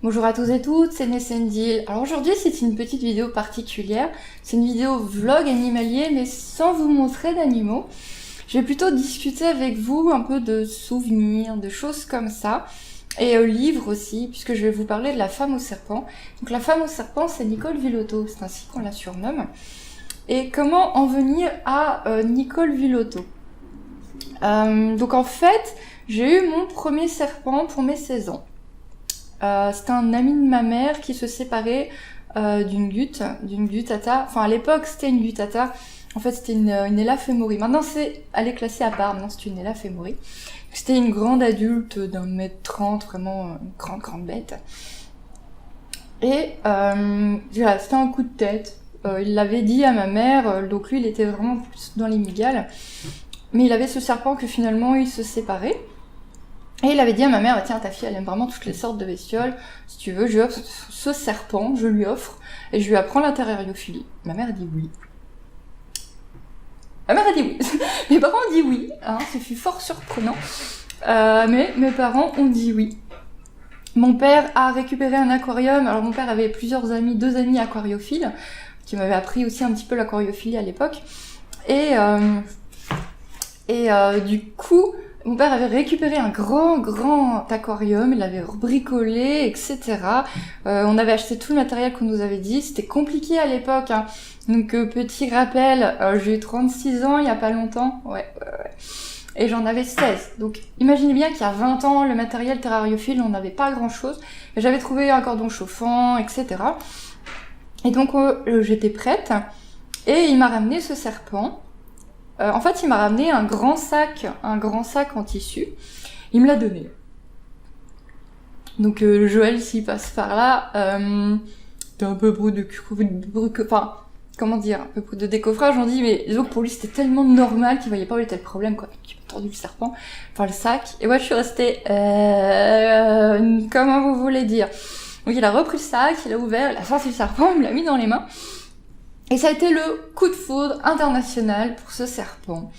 Bonjour à tous et toutes, c'est Nessendil. Alors aujourd'hui c'est une petite vidéo particulière, c'est une vidéo vlog animalier mais sans vous montrer d'animaux. Je vais plutôt discuter avec vous un peu de souvenirs, de choses comme ça, et livres aussi, puisque je vais vous parler de La Femme au serpent. Donc La Femme au serpent c'est Nicole Villotto, c'est ainsi qu'on la surnomme. Et comment en venir à Nicole Villotto? Donc en fait, j'ai eu mon premier serpent pour mes 16 ans. C'était un ami de ma mère qui se séparait d'une gutata. Enfin, à l'époque, c'était une gutata. En fait, c'était une Ella Femori. Maintenant, elle est classée à part. Maintenant, c'est une Ella Femori. C'était une grande adulte d'1m30, vraiment une grande bête. Et voilà, c'était un coup de tête. Il l'avait dit à ma mère, donc lui, il était vraiment plus dans les migales. Mais il avait ce serpent que finalement, il se séparait. Et il avait dit à ma mère, tiens, ta fille, elle aime vraiment toutes les sortes de bestioles. Si tu veux, je lui offre ce serpent, je lui offre, et je lui apprends la terrariophilie. Ma mère a dit oui. Ma mère a dit oui. Mes parents ont dit oui, hein, ce fut fort surprenant. Mais mes parents ont dit oui. Mon père a récupéré un aquarium. Alors mon père avait deux amis aquariophiles, qui m'avaient appris aussi un petit peu l'aquariophilie à l'époque. Et du coup, mon père avait récupéré un grand aquarium, il l'avait bricolé, etc. On avait acheté tout le matériel qu'on nous avait dit, c'était compliqué à l'époque, hein. Donc petit rappel, j'ai eu 36 ans il y a pas longtemps, ouais. Et j'en avais 16. Donc imaginez bien qu'il y a 20 ans, le matériel terrariophile, on n'avait pas grand chose. J'avais trouvé un cordon chauffant, etc. Et donc j'étais prête, et il m'a ramené ce serpent. En fait, il m'a ramené un grand sac en tissu. Il me l'a donné. Donc Joël, s'il passe par là, t'es un peu brut de enfin, comment dire, un peu brut de décoffrage. On dit, mais donc pour lui c'était tellement normal qu'il voyait pas où était le problème, quoi. Il m'a tordu le serpent, enfin le sac. Et moi je suis restée, comment vous voulez dire. Donc il a repris le sac, il a ouvert, il a sorti le serpent, il me l'a mis dans les mains. Et ça a été le coup de foudre international pour ce serpent,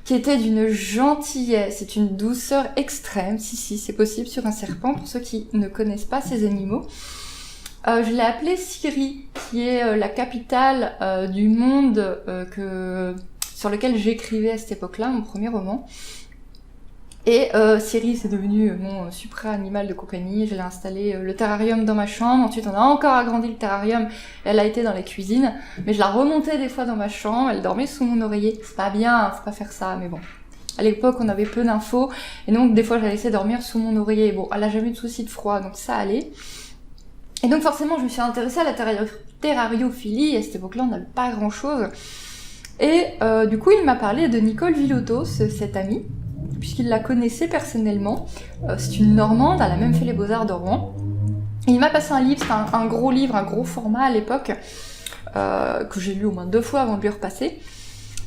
qui était d'une gentillesse et une douceur extrême. Si, c'est possible sur un serpent, pour ceux qui ne connaissent pas ces animaux. Je l'ai appelé Syrie, qui est la capitale du monde sur lequel j'écrivais à cette époque-là, mon premier roman. Et Syrie, c'est devenu mon supra-animal de compagnie. Je l'ai installé le terrarium dans ma chambre. Ensuite, on a encore agrandi le terrarium. Elle a été dans la cuisine. Mais je la remontais des fois dans ma chambre. Elle dormait sous mon oreiller. C'est pas bien, faut pas faire ça, mais bon. À l'époque, on avait peu d'infos. Et donc, des fois, je la laissais dormir sous mon oreiller. Bon, elle a jamais eu de soucis de froid, donc ça allait. Et donc, forcément, je me suis intéressée à la terrariophilie. À cette époque-là, on n'avait pas grand-chose. Et du coup, il m'a parlé de Nicole Villotto, cet ami, puisqu'il la connaissait personnellement. C'est une Normande, elle a même fait les Beaux-Arts de Rouen. Et il m'a passé un livre, c'était un gros livre, un gros format à l'époque, que j'ai lu au moins 2 fois avant de lui repasser.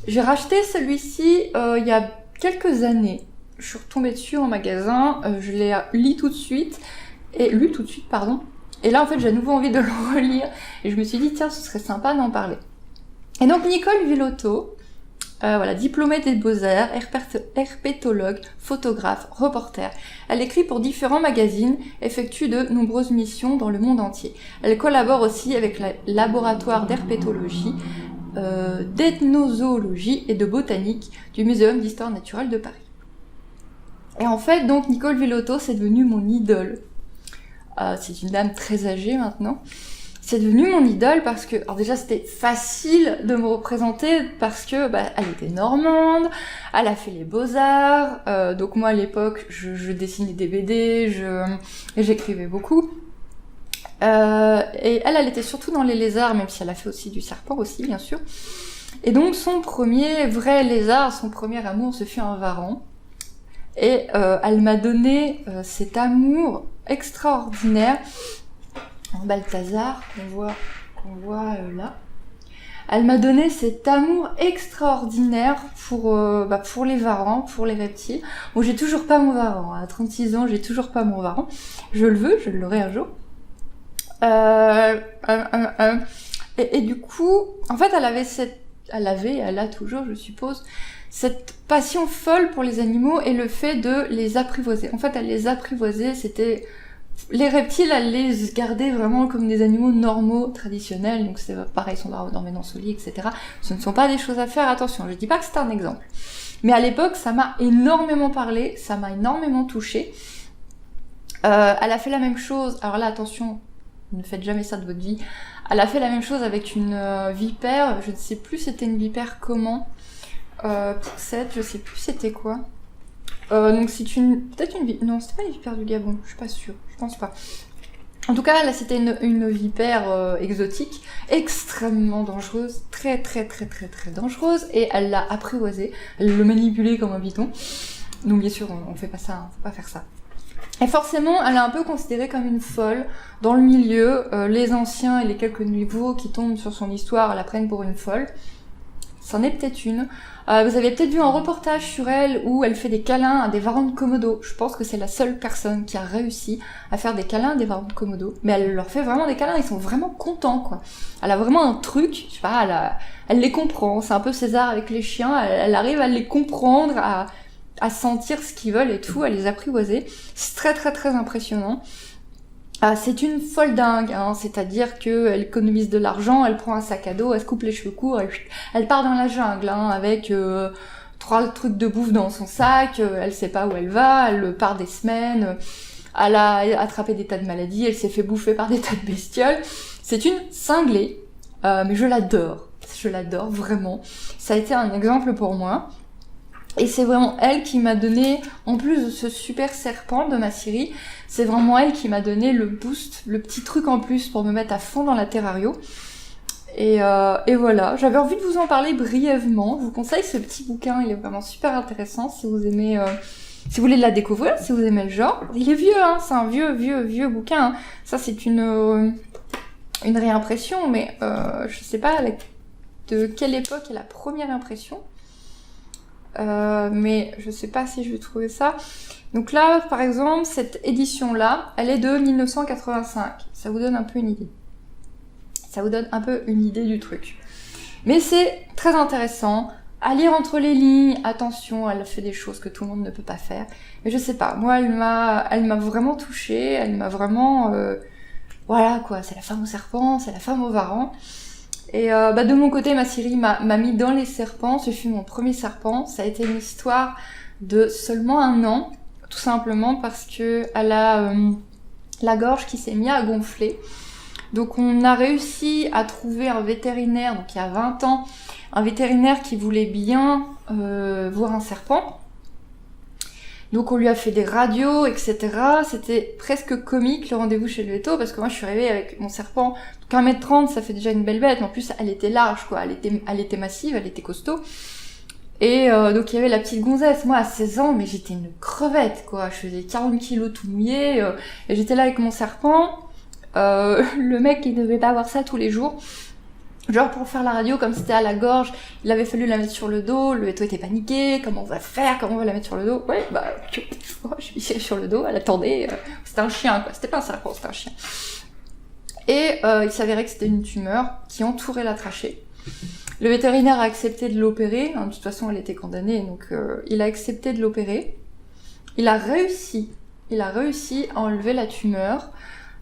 J'ai racheté celui-ci il y a quelques années. Je suis retombée dessus en magasin, je l'ai lu tout de suite. Et là, en fait, j'ai à nouveau envie de le relire. Et je me suis dit, tiens, ce serait sympa d'en parler. Et donc, Nicole Villotto, diplômée des Beaux-Arts, herpétologue, photographe, reporter. Elle écrit pour différents magazines, effectue de nombreuses missions dans le monde entier. Elle collabore aussi avec le laboratoire d'herpétologie, d'ethnozoologie et de botanique du Muséum d'histoire naturelle de Paris. Et en fait, donc, Nicole Villotto, c'est devenu mon idole. C'est une dame très âgée maintenant. C'est devenu mon idole parce que, alors déjà c'était facile de me représenter parce que elle était normande, elle a fait les Beaux-Arts, donc moi à l'époque je dessinais des BD, j'écrivais beaucoup. Et elle était surtout dans les lézards, même si elle a fait aussi du serpent aussi bien sûr. Et donc son premier vrai lézard, son premier amour, ce fut un varan. Et elle m'a donné cet amour extraordinaire. Balthazar, qu'on voit là. Elle m'a donné cet amour extraordinaire pour les varans, pour les reptiles. Bon, j'ai toujours pas mon varan. À 36 ans, j'ai toujours pas mon varan. Je le veux, je l'aurai un jour. Et du coup, en fait, elle a toujours, je suppose, cette passion folle pour les animaux et le fait de les apprivoiser. En fait, elle les apprivoisait, c'était les reptiles, elle les gardait vraiment comme des animaux normaux, traditionnels, donc c'est pareil, ils sont dormés dans ce lit, etc. Ce ne sont pas des choses à faire, attention, je dis pas que c'est un exemple. Mais à l'époque, ça m'a énormément parlé, ça m'a énormément touchée. Elle a fait la même chose, alors là, attention, ne faites jamais ça de votre vie. Elle a fait la même chose avec une vipère, je ne sais plus c'était une vipère comment, poussette, je sais plus c'était quoi. Donc c'est peut-être une vipère, non c'était pas une vipère du Gabon, je suis pas sûre, je pense pas. En tout cas là c'était une vipère exotique, extrêmement dangereuse, très dangereuse, et elle l'a apprivoisé, elle le manipulait comme un python. Donc bien sûr on fait pas ça, hein, faut pas faire ça. Et forcément, elle est un peu considérée comme une folle dans le milieu. Les anciens et les quelques nouveaux qui tombent sur son histoire la prennent pour une folle. C'en est peut-être une. Vous avez peut-être vu un reportage sur elle où elle fait des câlins à des varans de Komodo. Je pense que c'est la seule personne qui a réussi à faire des câlins à des varans de Komodo. Mais elle leur fait vraiment des câlins, ils sont vraiment contents, quoi. Elle a vraiment un truc, je sais pas, elle les comprend. C'est un peu César avec les chiens, elle arrive à les comprendre, à sentir ce qu'ils veulent et tout, à les apprivoiser. C'est très impressionnant. C'est une folle dingue, hein, c'est-à-dire qu'elle économise de l'argent, elle prend un sac à dos, elle se coupe les cheveux courts, elle part dans la jungle, hein, avec 3 trucs de bouffe dans son sac, elle sait pas où elle va, elle part des semaines, elle a attrapé des tas de maladies, elle s'est fait bouffer par des tas de bestioles. C'est une cinglée, mais je l'adore vraiment. Ça a été un exemple pour moi. Et c'est vraiment elle qui m'a donné, en plus de ce super serpent de ma scierie, c'est vraiment elle qui m'a donné le boost, le petit truc en plus pour me mettre à fond dans la terrario. Et voilà, j'avais envie de vous en parler brièvement. Je vous conseille ce petit bouquin, il est vraiment super intéressant si vous aimez, si vous voulez la découvrir, si vous aimez le genre. Il est vieux, hein, c'est un vieux bouquin. Hein. Ça c'est une réimpression, mais je sais pas de quelle époque est la première impression. Mais je sais pas si je vais trouver ça. Donc là, par exemple, cette édition-là, elle est de 1985. Ça vous donne un peu une idée. Ça vous donne un peu une idée du truc. Mais c'est très intéressant. À lire entre les lignes, attention, elle fait des choses que tout le monde ne peut pas faire. Mais je sais pas, moi, elle m'a vraiment touchée, elle m'a vraiment... voilà quoi, c'est la femme au serpent, c'est la femme au varan. Et de mon côté, ma scierie m'a mis dans les serpents. Ce fut mon premier serpent. Ça a été une histoire de seulement 1 an, tout simplement parce que elle a la gorge qui s'est mise à gonfler. Donc on a réussi à trouver un vétérinaire, donc il y a 20 ans, un vétérinaire qui voulait bien voir un serpent. Donc on lui a fait des radios, etc. C'était presque comique le rendez-vous chez le véto, parce que moi je suis arrivée avec mon serpent, donc 1m30 ça fait déjà une belle bête, mais en plus elle était large quoi, elle était massive, elle était costaud. Et donc il y avait la petite gonzesse, moi à 16 ans, mais j'étais une crevette quoi, je faisais 40 kilos tout mouillé, et j'étais là avec mon serpent, le mec il devait pas avoir ça tous les jours. Genre pour faire la radio, comme c'était à la gorge, il avait fallu la mettre sur le dos, le véto était paniqué, comment on va faire, comment on va la mettre sur le dos. Ouais, je lui suis sur le dos, elle attendait, c'était un chien quoi, c'était pas un serpent, c'était un chien. Et il s'avérait que c'était une tumeur qui entourait la trachée. Le vétérinaire a accepté de l'opérer, hein, de toute façon elle était condamnée, donc il a accepté de l'opérer. Il a réussi à enlever la tumeur.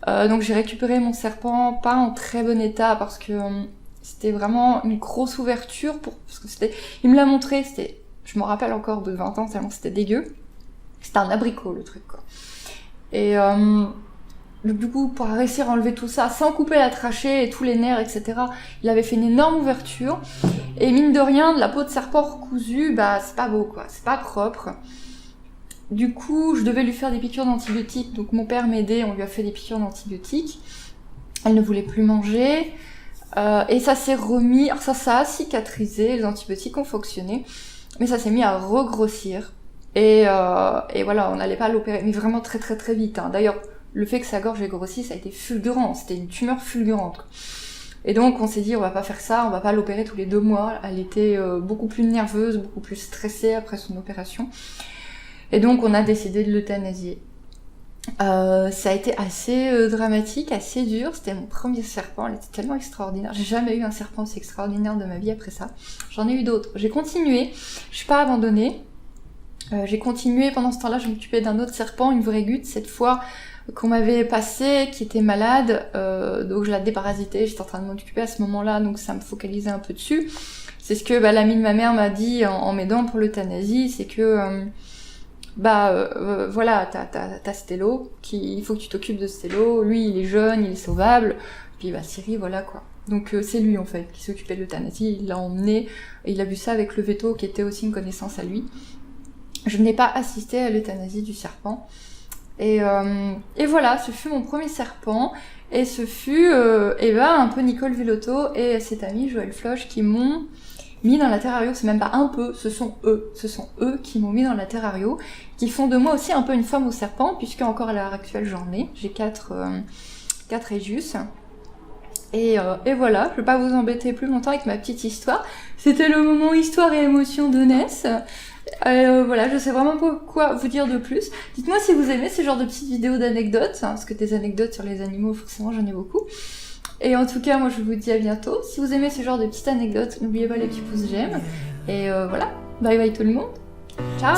Donc j'ai récupéré mon serpent, pas en très bon état, parce que... c'était vraiment une grosse ouverture parce que il me l'a montré, je me rappelle encore de 20 ans tellement c'était dégueu. C'était un abricot le truc quoi. Et du coup pour réussir à enlever tout ça sans couper la trachée et tous les nerfs etc. Il avait fait une énorme ouverture et mine de rien de la peau de serpent recousue, c'est pas beau quoi, c'est pas propre. Du coup je devais lui faire des piqûres d'antibiotiques, donc mon père m'aidait, on lui a fait des piqûres d'antibiotiques. Elle ne voulait plus manger. Et ça s'est remis, alors ça a cicatrisé, les antibiotiques ont fonctionné, mais ça s'est mis à regrossir. Et voilà, on n'allait pas l'opérer, mais vraiment très vite. Hein. D'ailleurs, le fait que sa gorge ait grossi, ça a été fulgurant, c'était une tumeur fulgurante. Et donc on s'est dit, on va pas faire ça, on va pas l'opérer tous les 2 mois. Elle était beaucoup plus nerveuse, beaucoup plus stressée après son opération. Et donc on a décidé de l'euthanasier. Ça a été assez dramatique, assez dur. C'était mon premier serpent, elle était tellement extraordinaire. J'ai jamais eu un serpent aussi extraordinaire de ma vie après ça. J'en ai eu d'autres. J'ai continué, je suis pas abandonnée. J'ai continué, pendant ce temps-là, je m'occupais d'un autre serpent, une vraie gute. Cette fois, qu'on m'avait passée, qui était malade, donc je la déparasitais, j'étais en train de m'en occuper à ce moment-là, donc ça me focalisait un peu dessus. C'est ce que l'ami de ma mère m'a dit en m'aidant pour l'euthanasie, c'est que voilà, t'as Stello, il faut que tu t'occupes de Stello, lui il est jeune, il est sauvable, puis Siri, voilà quoi. Donc c'est lui en fait qui s'occupait de l'euthanasie, il l'a emmené, et il a vu ça avec le veto qui était aussi une connaissance à lui. Je n'ai pas assisté à l'euthanasie du serpent. Et voilà, ce fut mon premier serpent, et ce fut un peu Nicole Villotto et cet ami Joël Floch qui m'ont mis dans la terrario. C'est même pas un peu, ce sont eux qui m'ont mis dans la terrario, qui font de moi aussi un peu une femme au serpent, puisque encore à l'heure actuelle j'en ai, j'ai 4 Aegis. Et voilà, je vais pas vous embêter plus longtemps avec ma petite histoire. C'était le moment histoire et émotion de Ness. Voilà, je sais vraiment pas quoi vous dire de plus. Dites-moi si vous aimez ce genre de petites vidéos d'anecdotes, hein, parce que des anecdotes sur les animaux, forcément j'en ai beaucoup. Et en tout cas, moi je vous dis à bientôt. Si vous aimez ce genre de petites anecdotes, n'oubliez pas les petits pouces j'aime. Et voilà, bye bye tout le monde. Ciao.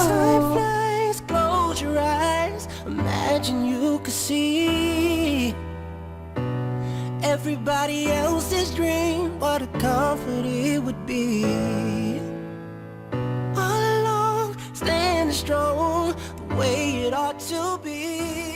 Everybody else's dream, what a comfort it would be. All along, standing strong, the way it ought to be.